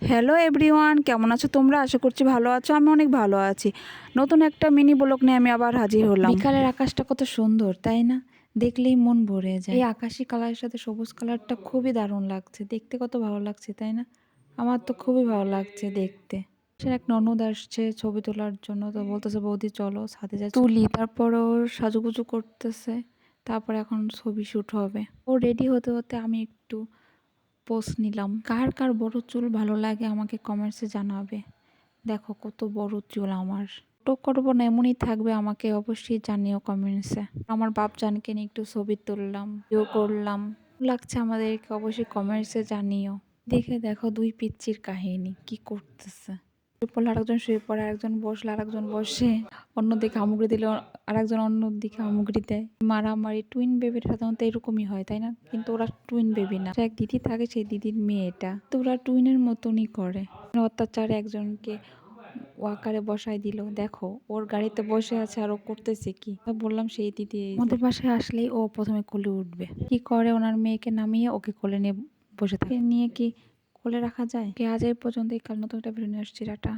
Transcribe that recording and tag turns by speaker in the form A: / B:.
A: Hello everyone, কেমন আছো তোমরা? আশা করছি ভালো আছো। আমি অনেক ভালো আছি। নতুন একটা মিনি ব্লগ নিয়ে আমি আবার হাজির হলাম। বিকালের আকাশটা কত সুন্দর, তাই না? দেখলেই মন ভরে যায়। এই আকাশি কালারের সাথে সবুজ কালারটা খুবই দারুণ লাগছে, দেখতে কত ভালো লাগছে, তাই না? আমার তো খুবই ভালো লাগছে দেখতে। সে এক ননদ আসছে ছবি তোলার জন্য, তো বলতেছে বৌদি চলো ছাদে যাই তুলি। তারপর ওর সাজুগুজু করতেছে, তারপর এখন ছবি শ্যুট হবে। ও রেডি হতে হতে আমি একটু পোস্ট নিলাম। কার কার বড় চুল ভালো লাগে আমাকে কমেন্টসে জানাবে। দেখো কত বড় চুল আমার। টো করবো না, এমনই থাকবে, আমাকে অবশ্যই জানিও কমেন্টসে। আমার বাপজানকে নিয়ে একটু ছবি তুললাম, ভিডিও করলাম। লাগছে আমাদেরকে অবশ্যই কমেন্টসে জানিও। দেখে দেখো দুই পিচ্চির কাহিনী কি করতেছে। শুয়ে পড়লে আরেকজন শুয়ে পড়ে, আরেকজন বসলে আরেকজন বসে, অন্যদিকে হামুগুড়ি দিলে আরেকজন অন্যদিকে হামুগুড়ি দেয়। মারামারি। টুইন বেবির সাধারণত এরকমই হয়, তাই না? কিন্তু ওরা টুইন বেবি না, এক দিদি থাকে, সেই দিদির মেয়ে এটা, তো ওরা টুইনের মতনই করে। অত্যাচারে একজনকে ওয়াকারে বসাই দিল। দেখো ওর গাড়িতে বসে আছে আর ও করতেছে কি। বললাম সেই দিদি আমাদের বাসায় আসলেই ও প্রথমে কোলে উঠবে। কি করে, ওনার মেয়েকে নামিয়ে ওকে কোলে নিয়ে বসে থাকে। নিয়ে কি কোলে রাখা যায়? আজ এই পর্যন্ত, কাল নতুন একটা ভিডিও নিয়ে আসছি। টাটা।